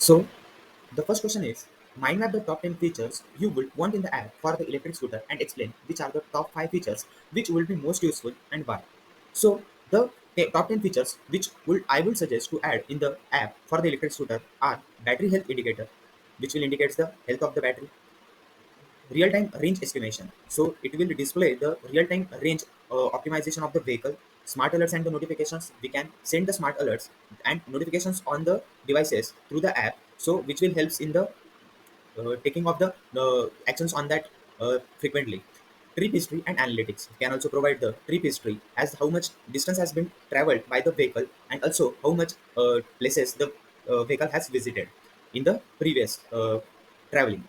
So the first question is, mind map the top 10 features you would want in the app for the electric scooter and explain which are the top 5 features which will be most useful and why. So the top 10 features which would I would suggest to add in the app for the electric scooter are battery health indicator, which will indicate the health of the battery, real-time range estimation. So it will display the real-time range optimization of the vehicle, smart alerts and the notifications. We can send the smart alerts and notifications on the devices through the app. So which will helps in the taking of the actions on that frequently. Trip history and analytics can also provide the trip history as how much distance has been traveled by the vehicle and also how much places the vehicle has visited in the previous traveling.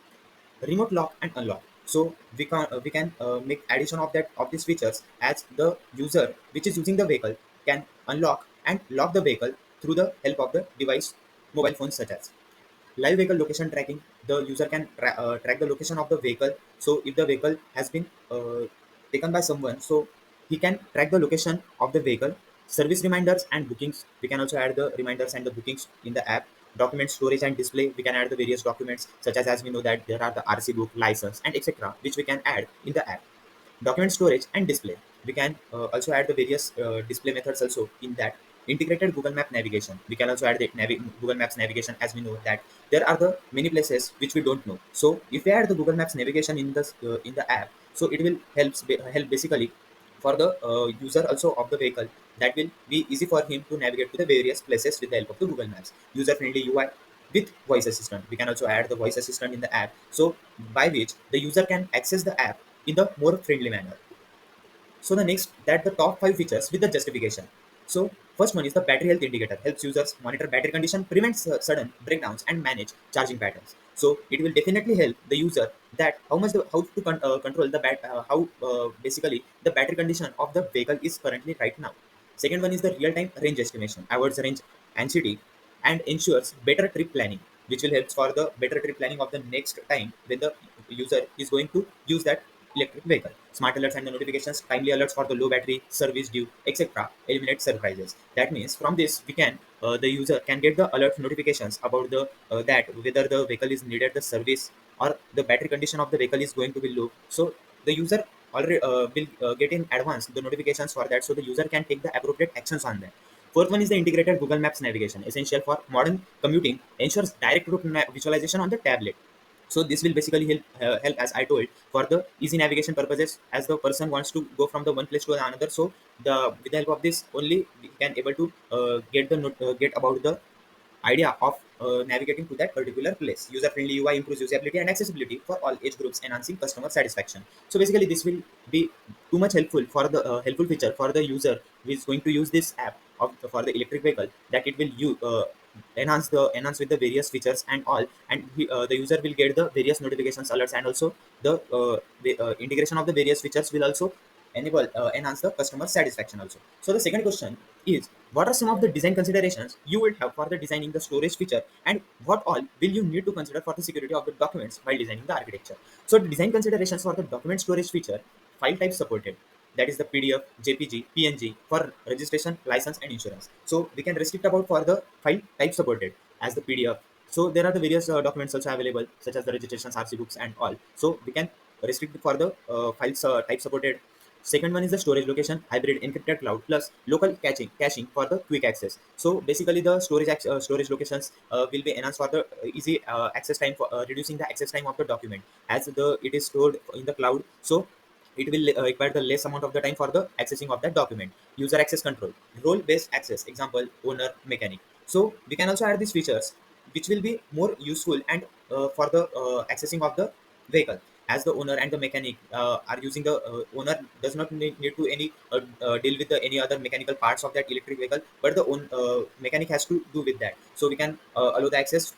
Remote lock and unlock. So we can make addition of that of these features as the user which is using the vehicle can unlock and lock the vehicle through the help of the device mobile phones such as live vehicle location tracking. The user can track the location of the vehicle. So if the vehicle has been taken by someone, so he can track the location of the vehicle. Service reminders and bookings, we can also add the reminders and the bookings in the app. Document storage and display, we can add the various documents such as we know that there are the RC book, license and etc which we can add in the app. Document storage and display, we can also add the various display methods also in that. Integrated Google Map navigation, we can also add the Google Maps navigation as we know that there are the many places which we don't know. So if we add the Google Maps navigation in the app, so it will help basically for the user also of the vehicle. That will be easy for him to navigate to the various places with the help of the Google Maps. User friendly UI with voice assistant, we can also add the voice assistant in the app, so by which the user can access the app in the more friendly manner. So the next, that the top 5 features with the justification. So first one is the battery health indicator, helps users monitor battery condition, prevents sudden breakdowns and manage charging patterns. So it will definitely help the user that how to control the how basically the battery condition of the vehicle is currently right now. Second one is the real time range estimation, avoids range anxiety and ensures better trip planning, which will help for the better trip planning of the next time when the user is going to use that electric vehicle. Smart alerts and the notifications, timely alerts for the low battery, service due, etc. Eliminate surprises. That means from this we can the user can get the alert notifications about the that whether the vehicle is needed the service or the battery condition of the vehicle is going to be low. So the user already will get in advance the notifications for that, so the user can take the appropriate actions on that. Fourth one is the integrated Google Maps navigation, essential for modern commuting, ensures direct route visualization on the tablet. So this will basically help as I told for the easy navigation purposes, as the person wants to go from the one place to another. So the with the help of this only we can able to get about the idea of navigating to that particular place. User friendly UI improves usability and accessibility for all age groups, enhancing customer satisfaction. So basically, this will be too much helpful for the helpful feature for the user who is going to use this app for the electric vehicle, that it will enhance with the various features and all, and the user will get the various notifications, alerts, and also the integration of the various features will also enhance the customer satisfaction also. So the second question is, what are some of the design considerations you will have for the designing the storage feature, and what all will you need to consider for the security of the documents while designing the architecture? So the design considerations for the document storage feature: file type supported, that is the PDF, JPG, PNG for registration, license, and insurance. So we can restrict about for the file type supported as the PDF. So there are the various documents also available, such as the registrations, RC books, and all. So we can restrict for the files type supported. Second one is the storage location, hybrid encrypted cloud plus local caching for the quick access. So basically, the storage locations will be enhanced for the easy access time, for reducing the access time of the document, as the it is stored in the cloud. So it will require the less amount of the time for the accessing of that document. User access control, role based access, example owner, mechanic. So we can also add these features which will be more useful and for the accessing of the vehicle, as the owner and the mechanic are using the owner does not need to any deal with the any other mechanical parts of that electric vehicle, but the mechanic has to do with that. So we can allow the access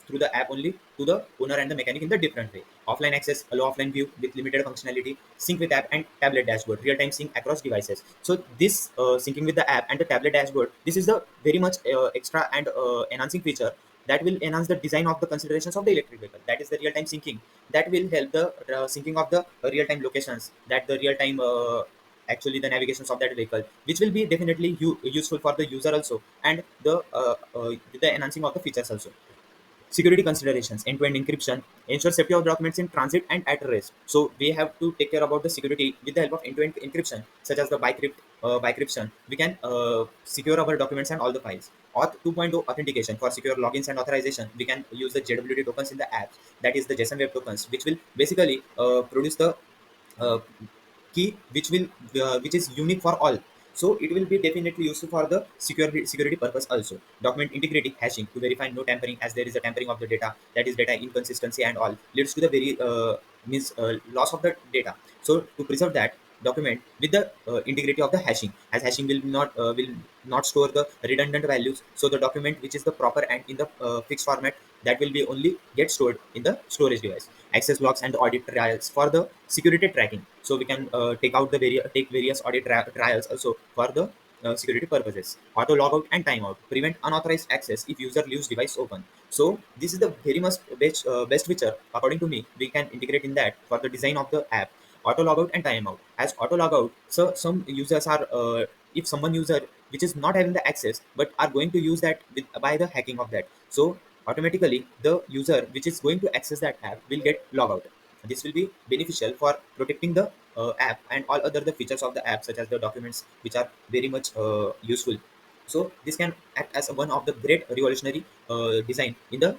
through the app only to the owner and the mechanic in the different way. Offline access, allow offline view with limited functionality, sync with app and tablet dashboard, real time sync across devices. So this syncing with the app and the tablet dashboard, this is the very much extra and enhancing feature that will enhance the design of the considerations of the electric vehicle. That is the real time syncing, that will help the syncing of the real time locations, that the real time actually the navigations of that vehicle, which will be definitely useful for the user also, and the with the enhancing of the features also. Security considerations, end-to-end encryption ensure safety of documents in transit and at rest. So we have to take care about the security with the help of end-to-end encryption, such as the bycryption. We can secure our documents and all the files. Auth 2.0 authentication for secure logins and authorization. We can use the JWT tokens in the apps, that is the JSON Web Tokens, which will basically produce the uh, key which is unique for all. So it will be definitely useful for the security purpose also. Document integrity hashing to verify no tampering, as there is a tampering of the data, that is data inconsistency and all leads to the very means loss of the data. So to preserve that document with the integrity of the hashing, as hashing will not store the redundant values, so the document which is the proper and in the fixed format, that will be only get stored in the storage device. Access logs and audit trials for the security tracking. So we can take various audit trials also for the security purposes. Auto logout and timeout prevent unauthorized access if user leaves device open. So this is the very much best feature according to me. We can integrate in that for the design of the app. Auto logout and timeout. As auto logout, so some users are if someone user which is not having the access but are going to use that with by the hacking of that, so automatically the user which is going to access that app will get log out. This will be beneficial for protecting the app and all other the features of the app, such as the documents which are very much useful. So this can act as one of the great revolutionary design in the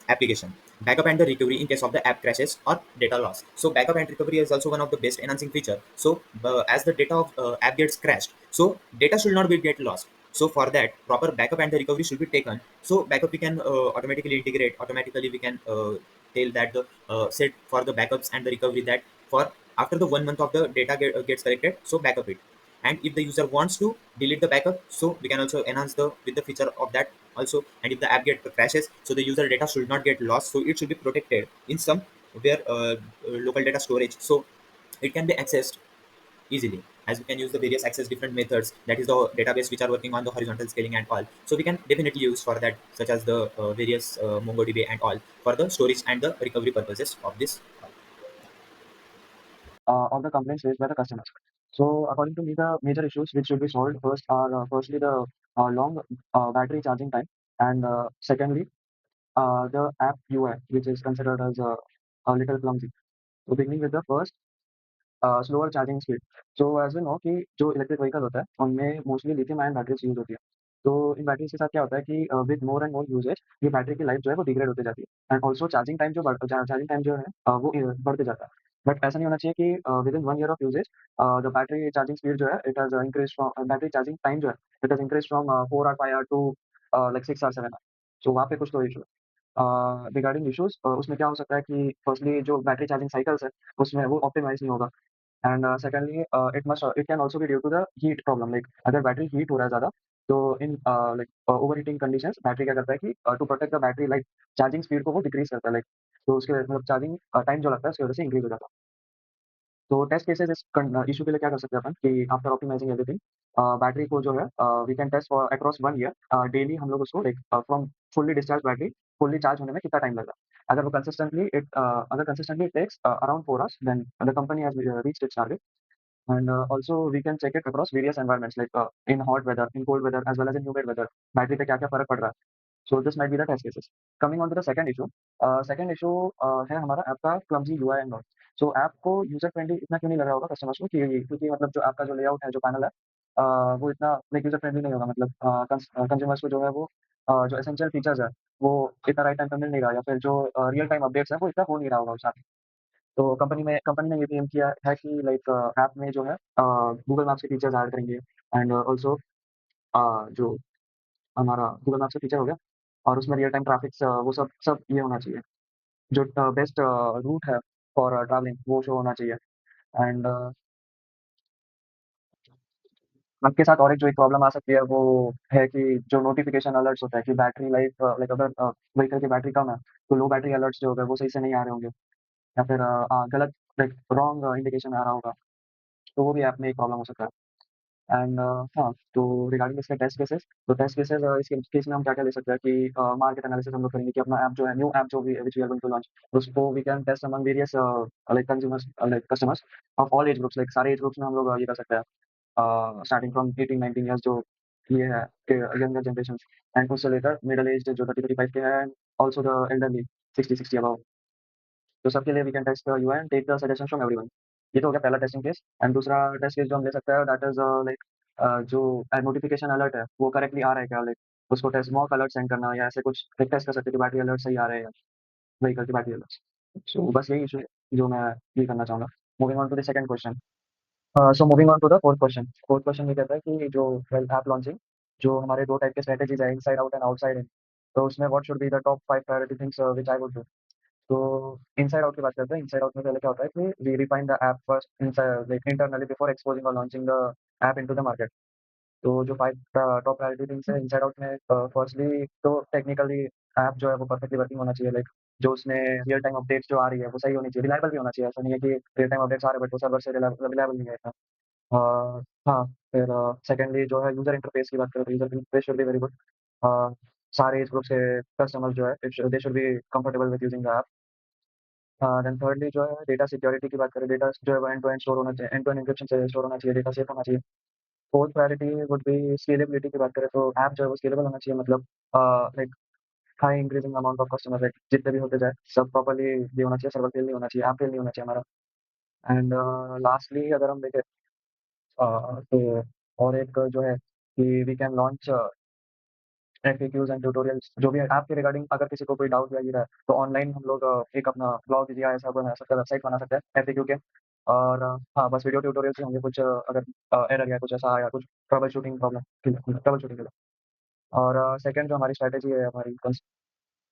application. Backup and the recovery in case of the app crashes or data loss. So backup and recovery is also one of the best enhancing feature. So as the data of app gets crashed, so data should not be get lost. So for that, proper backup and the recovery should be taken. So backup we can automatically integrate. Automatically we can tell that the set for the backups and the recovery, that for after the 1 month of the data gets collected, so backup it. And if the user wants to delete the backup, so we can also enhance the with the feature of that also. And if the app get crashes, so the user data should not get lost, so it should be protected in some where local data storage, so it can be accessed easily, as we can use the various access different methods, that is the database which are working on the horizontal scaling and all. So we can definitely use for that, such as the various mongodb and all, for the storage and the recovery purposes of this. Of the complaints faced by the customers. So according to me, the major issues which should be solved first are firstly the long battery charging time, and secondly the app UI, which is considered as a little clumsy. So beginning with the first, slower charging speed. So as we know कि जो electric vehicle होता है, उनमें mostly lithium ion batteries use होती है। तो इन batteries के साथ क्या होता है कि with more and more usage ये बैटरी की लाइफ जो है वो डिग्रेड होती जाती है, एंड ऑल्सो चार्जिंग टाइम जो है वो बढ़ते जाता है। बट ऐसा नहीं होना चाहिए कि within 1 year of usage the battery charging speed जो है it has increase from battery charging time जो है इट हैज़ इंक्रीज़ फ्रॉम 4 और 5 आवर टू लाइक 6 और 7 आवर। सो वहाँ पे कुछ तो इश्यू है। रिगार्डिंग इश्यूज़ उसमें क्या हो सकता है कि फर्स्टली जो बैटरी चार्जिंग साइकल्स है, उसमें वो ऑप्टिमाइज़ नहीं होगा। And secondly it can also be due to the heat problem, like अगर बैटरी हीट हो रहा है ज़्यादा, तो in like overheating conditions battery क्या करता है कि to protect the battery like charging speed को वो डिक्रीज़ करता है, लाइक तो उसके मतलब चार्जिंग टाइम जो लगता है उसकी वजह से इंक्रीज़ हो जाता है। तो टेस्ट केसेस इश्यू के लिए क्या कर सकते हैं अपन कि आफ्टर ऑप्टिमाइजिंग एवरीथिंग बैटरी को जो है we can test for across 1 year daily हम लोग उसको like from fully discharge battery fully charge होने में कितना टाइम लगा। अगर consistently it takes around 4 hours, then the company has reached its target. And also we can check it across various environments like in hot weather, in cold weather, as well as in humid weather. Battery पे क्या-क्या फ़र्क पड़ रहा है। So this might be the test cases. Coming on to the second issue है हमारा app का clumsy UI and all. So app को यूज़र फ्रेंडली इतना क्यों नहीं लग रहा होगा कस्टमर्स को कि क्योंकि मतलब जो ऐप का जो लेआउट है, जो पैनल है वो इतना लाइक यूज़र फ्रेंडली नहीं होगा, मतलब कंज्यूमर्स को जो है वो जो एसेंशियल फीचर्स है, वो इतना राइट टाइम पे मिल नहीं रहा, या फिर जो रियल टाइम अपडेट्स है वो इतना हो नहीं रहा होगा उस ऐप में। तो कंपनी ने ये भी एम किया है कि लाइक ऐप में जो है गूगल मैप्स के फीचर्स ऐड करेंगे, एंड ऑल्सो जो हमारा गूगल मैप्स का फीचर हो गया, और उसमें रियल टाइम ट्रैफ़िक्स वो सब सब ये होना चाहिए। जो बेस्ट रूट है फॉर ट्रैवलिंग वो शो होना चाहिए। एंड आपके साथ और एक जो एक प्रॉब्लम आ सकती है वो है कि जो नोटिफ़िकेशन अलर्ट्स होता है कि बैटरी लाइफ लाइक अगर व्हीकल की बैटरी कम है, तो लो बैटरी अलर्ट्स जो होंगे वो सही से नहीं आ रहे होंगे, या फिर गलत लाइक रॉन्ग इंडिकेशन आ रहा होगा, तो वो भी ऐप में एक प्रॉब्लम हो सकता है। एंड हाँ, तो रिगार्डिंग इसके टेस्ट केसेस इस केस में हम क्या-क्या ले सकते हैं कि मार्केट एनालिसिस हम लोग करेंगे कि अपना ऐप जो है, न्यू ऐप जो भी which we are going to launch, उसको we can test among various like consumers like customers of all age groups, like सारे एज ग्रुप्स में हम लोग ये कर सकते हैं, स्टार्टिंग फ्रॉम 18-19 इयर्स जो ये है कि यंगर जनरेशंस, एंड उससे लेकर मिडल एज्ड जो 30-35 के हैं, also the elderly 60 above. तो सबके लिए we can test the UI and take the suggestion from everyone. ये तो हो गया पहला टेस्टिंग केस। एंड दूसरा टेस्ट केस जो हम ले सकते हैं दैट इज लाइक जो नोटिफिकेशन अलर्ट है वो करेक्टली आ रहा है क्या, लाइक उसको टेस्ट मॉक अलर्ट सेंड करना या ऐसे कुछ टेस्ट कर सकते हैं कि बैटरी अलर्ट सही आ रहे हैं व्हीकल की बैटरी अलर्ट। सो बस यही इशू है जो मैं ये करना चाहूंगा। Moving on to the second question. So moving on to the fourth question. Fourth question ये कहता है कि जो वेल ऐप लॉन्चिंग जो हमारे दो टाइप के स्ट्रेटेजीज है, inside out and outside in. तो उसमें what should be the top 5 priority things which I would do. तो इनसाइड आउट की बात करते हैं। इनसाइड आउट में पहले क्या होता है कि we refine the app first inside like internally before exposing और launching the app into the market. तो जो 5 टॉप प्रायोरिटी थिंग्स है इनसाइड आउट में, फर्स्टली तो टेक्निकली ऐप जो है वो परफेक्टली वर्किंग होना चाहिए। लाइक जो उसमें रियल टाइम अपडेट्स जो आ रही है वो सही होनी चाहिए, रिलायबल भी होना चाहिए। ऐसा नहीं है कि रियल टाइम अपडेट्स आ रहे हैं बट वो सर्वर से रिलायबल नहीं है इतना। हाँ, फिर सेकेंडली जो है यूजर इंटरफेस की बात करें तो user interface should be very good. सारे एज ग्रुप से कस्टमर्स जो है they should be comfortable with using the app. Then thirdly जो है डेटा सिक्योरिटी की बात करें, डेटा जो है वो एंड टू एंड स्टोर होना चाहिए, एंड टू एंड एन्क्रिप्शन से स्टोर होना चाहिए, डेटा सेफ होना चाहिए। Fourth priority would be scalability की बात करें तो ऐप जो है वो स्केलेबल होना चाहिए, मतलब like high increasing amount of customers, like जितने भी होते जाए सब प्रॉपर्ली ये होना चाहिए, सर्वर फेल नहीं होना चाहिए, ऐप फेल नहीं होना चाहिए हमारा। एंड लास्टली अगर हम देखें तो और एक जो है कि we can launch FAQs and tutorials जो भी है ऐप के रिगार्डिंग। अगर किसी को कोई डाउट या ये रहा है तो ऑनलाइन हम लोग एक अपना ब्लॉग या ऐसा बना सकते हैं, वेबसाइट बना सकते हैं एफएक्यू के। और हाँ, बस वीडियो ट्यूटोरियल्स ही होंगे कुछ अगर एरर या कुछ ऐसा आया, कुछ trouble shooting problem trouble shooting के लिए। और सेकंड जो हमारी स्ट्रैटेजी है हमारी तो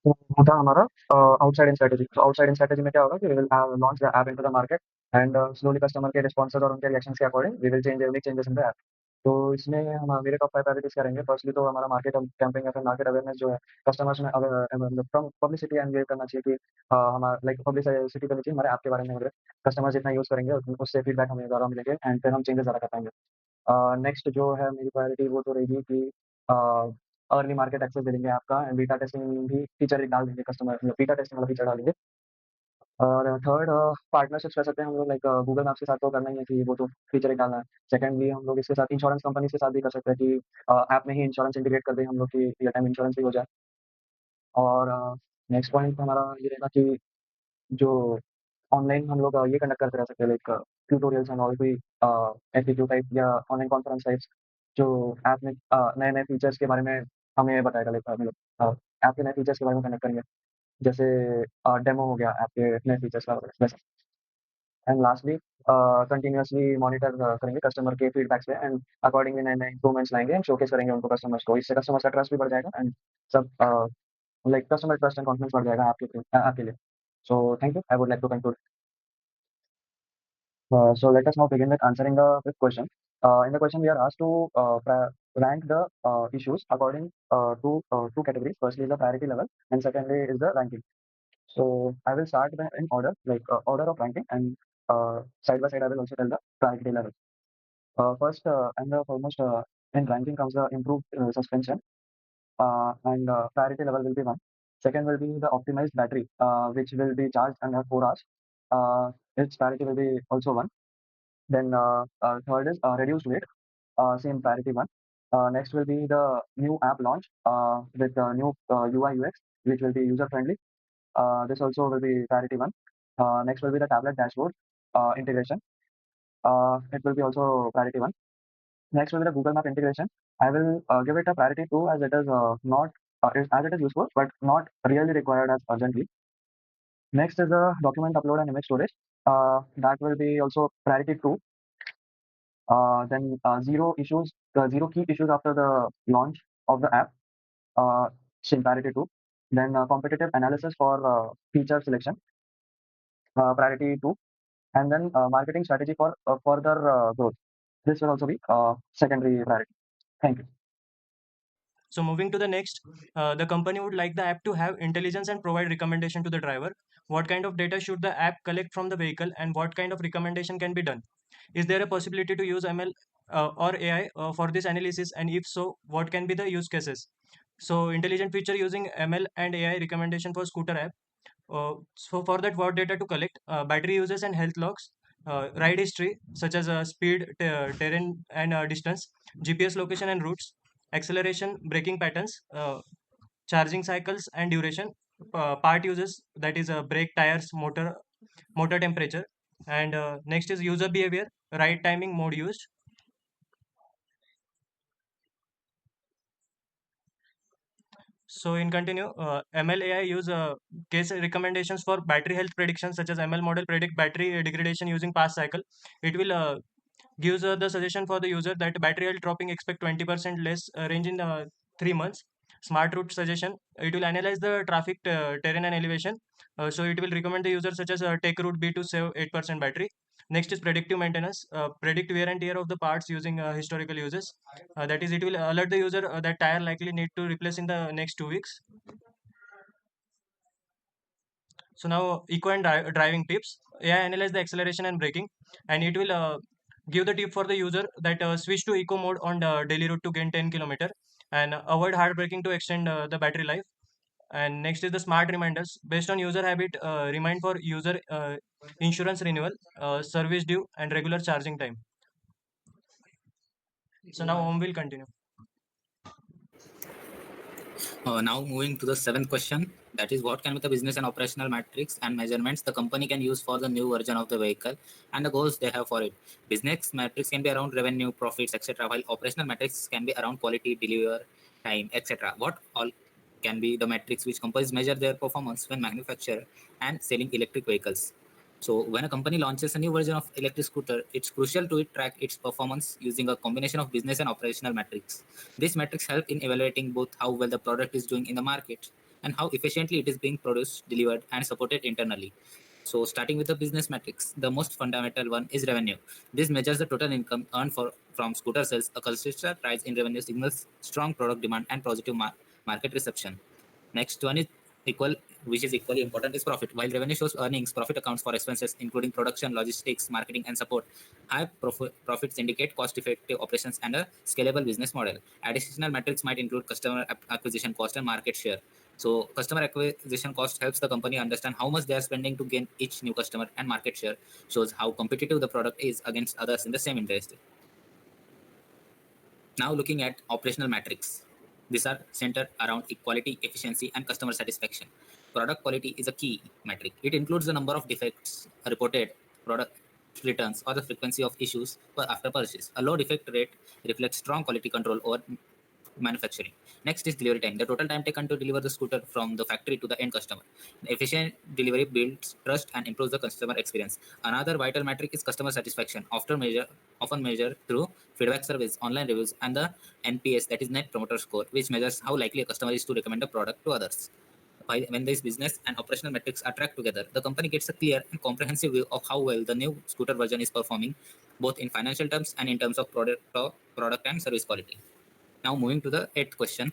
वो था हमारा आउटसाइड इन स्ट्रैटेजी। तो आउटसाइड इन स्ट्रैटेजी में क्या होगा कि we will launch the app into the market and slowly customer के रिस्पॉन्सेज और उनके रिएक्शंस के according we will make changes in the app. तो इसमें हम मेरे टॉप 5 प्रायोरिटीज़ क्या रहेंगे? फर्स्टली तो हमारा मार्केट कैंपेन या फिर मार्केट अवेयरनेस जो है, कस्टमर्स में मतलब पब्लिसिटी एनगेज करना चाहिए कि हमारा लाइक पब्लिसिटी करनी चाहिए हमारे ऐप के बारे में वगैरह। कस्टमर जितना यूज़ करेंगे उससे फीडबैक हमें ज़्यादा मिलेंगे एंड फिर हम चेंजेस ज़्यादा कर पाएँगे। नेक्स्ट जो है मेरी प्रायोरिटी वो तो रहेगी कि अर्ली मार्केट एक्सेस दे देंगे आपका एंड बीटा टेस्टिंग भी फीचर एक डाल देंगे, कस्टमर मतलब बीटा टेस्टिंग वाला फीचर डाल देंगे। और थर्ड पार्टनरशिप्स कर सकते हैं हम लोग, लाइक गूगल मैप के साथ तो करना ही है कि वो तो फीचर एक डालना है। सेकंडली हम लोग इसके साथ इंश्योरेंस कंपनी के साथ भी कर सकते हैं कि ऐप में ही इंश्योरेंस इंटीग्रेट कर दें हम लोग कि रियल टाइम इंश्योरेंस भी हो जाए। और नेक्स्ट पॉइंट हमारा ये रहेगा कि जो ऑनलाइन हम लोग ये कंडक्ट करते रह सकते हैं, लाइक ट्यूटोरियल्स एंड ऑल कोई एफएक्यू टाइप या ऑनलाइन कॉन्फ्रेंस टाइप्स जो ऐप में नए-नए फीचर्स के बारे में हमें बताएगा, लाइक मतलब ऐप के नए फीचर्स के बारे में कनेक्ट करेंगे। जैसे डेमो हो गया ऐप के नए फीचर्स का वैसा। एंड लास्टली कंटिन्यूअसली मॉनिटर करेंगे कस्टमर के फीडबैक्स पे एंड अकॉर्डिंगली नए-नए इम्प्रूवमेंट्स लाएँगे एंड शोकेस करेंगे उनको कस्टमर्स को। इससे कस्टमर्स का ट्रस्ट भी बढ़ जाएगा एंड सब like customer trust and confidence बढ़ जाएगा आपके लिए। So thank you. I would like to conclude. So let us now begin with answering the fifth question. In the question, we are asked to rank the issues according to two categories. Firstly is the priority level, and secondly is the ranking. So I will start in order, like order of ranking, and side by side I will also tell the priority level. First and the foremost in ranking comes the improved suspension, and priority level will be one. Second will be the optimized battery, which will be charged under 4 hours. Its priority will be also one. Then third is reduced weight, same priority one. Next will be the new app launch with the new UI UX, which will be user friendly. This also will be priority one. Next will be the tablet dashboard integration. It will be also priority one. Next will be the Google Map integration. I will give it a priority two as it is not as it is useful, but not really required as urgently. Next is the document upload and image storage. That will be also priority two. Then zero key issues after the launch of the app, uh, priority two. Then competitive analysis for feature selection, priority two. And then marketing strategy for further growth. This will also be secondary priority. Thank you. So moving to the next, the company would like the app to have intelligence and provide recommendation to the driver. What kind of data should the app collect from the vehicle, and what kind of recommendation can be done? Is there a possibility to use ML or AI for this analysis, and if so, what can be the use cases? So intelligent feature using ML and AI recommendation for scooter app. So for that, what data to collect? Battery uses and health logs, ride history such as speed, terrain, and distance, GPS location and routes, acceleration, braking patterns, charging cycles and duration, part uses, that is brake, tires, motor temperature. And next is user behavior, right timing, mode used. So in continue, ML AI use case recommendations for battery health predictions, such as ML model predict battery degradation using past cycle. It will gives the suggestion for the user that battery health dropping, expect 20% less range in 3 months. Smart route suggestion, it will analyze the traffic terrain and elevation. So it will recommend the user such as take route B to save 8% battery. Next is predictive maintenance, predict wear and tear of the parts using historical uses. That is, it will alert the user that tire likely need to replace in the next 2 weeks. So now eco and driving tips. AI analyze the acceleration and braking, and it will give the tip for the user that switch to eco mode on the daily route to gain 10 km, and avoid hard braking to extend the battery life. And next is the smart reminders based on user habit. Remind for user insurance renewal, service due, and regular charging time. So now Om will continue. Now moving to the seventh question, that is what can be the business and operational metrics and measurements the company can use for the new version of the vehicle and the goals they have for it. Business metrics can be around revenue, profits, etc., while operational metrics can be around quality, deliver time, etc. What all can be the metrics which companies measure their performance when manufacturing and selling electric vehicles. So when a company launches a new version of electric scooter, it's crucial to track its performance using a combination of business and operational metrics. These metrics help in evaluating both how well the product is doing in the market and how efficiently it is being produced, delivered, and supported internally. So starting with the business metrics, the most fundamental one is revenue. This measures the total income earned from scooter sales. A consistent rise in revenue signals strong product demand and positive market reception. Next one is equal, which is equally important, is profit. While revenue shows earnings, profit accounts for expenses, including production, logistics, marketing, and support. High profits indicate cost-effective operations and a scalable business model. Additional metrics might include customer acquisition cost and market share. So, customer acquisition cost helps the company understand how much they are spending to gain each new customer, and market share shows how competitive the product is against others in the same industry. Now looking at operational metrics. These are centered around equality, efficiency, and customer satisfaction. Product quality is a key metric. It includes the number of defects reported, product returns, or the frequency of issues after purchase. A low defect rate reflects strong quality control over manufacturing. Next is delivery time, the total time taken to deliver the scooter from the factory to the end customer. Efficient delivery builds trust and improves the customer experience. Another vital metric is customer satisfaction, often measured through feedback surveys, online reviews, and the NPS, that is Net Promoter Score, which measures how likely a customer is to recommend a product to others. When these business and operational metrics are tracked together, the company gets a clear and comprehensive view of how well the new scooter version is performing, both in financial terms and in terms of product and service quality. Now moving to the eighth question,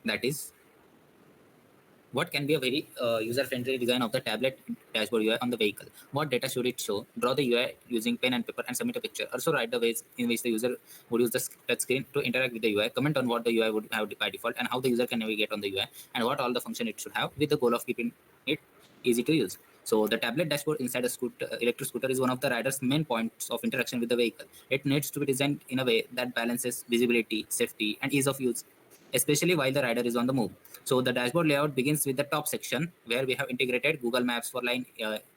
that is what can be a very user-friendly design of the tablet dashboard UI on the vehicle? What data should it show? Draw the UI using pen and paper and submit a picture. Also write the ways in which the user would use the touch screen to interact with the UI. Comment on what the UI would have by default and how the user can navigate on the UI and what all the function it should have, with the goal of keeping it easy to use. So the tablet dashboard inside a electric scooter is one of the rider's main points of interaction with the vehicle. It needs to be designed in a way that balances visibility, safety, and ease of use, especially while the rider is on the move. So the dashboard layout begins with the top section where we have integrated Google Maps for line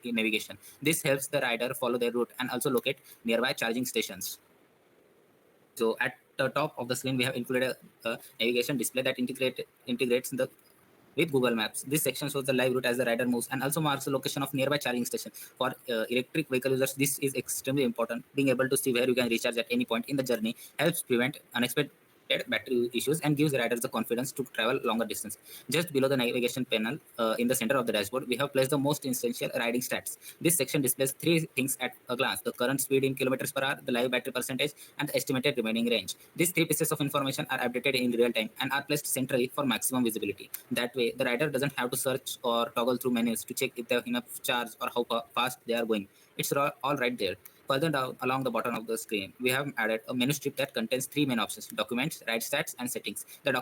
navigation. This helps the rider follow their route and also locate nearby charging stations. So at the top of the screen, we have included a navigation display that integrates the with Google Maps. This section shows the live route as the rider moves and also marks the location of nearby charging station. For electric vehicle users, this is extremely important. Being able to see where you can recharge at any point in the journey helps prevent unexpected battery issues and gives riders the confidence to travel longer distance. Just below the navigation panel, in the center of the dashboard, we have placed the most essential riding stats. This section displays three things at a glance: the current speed in kilometers per hour, the live battery percentage, and the estimated remaining range. These three pieces of information are updated in real time and are placed centrally for maximum visibility. That way, the rider doesn't have to search or toggle through menus to check if they have enough charge or how fast they are going. It's all right there. Further down along the bottom of the screen, we have added a menu strip that contains three main options: documents, ride stats, and settings. The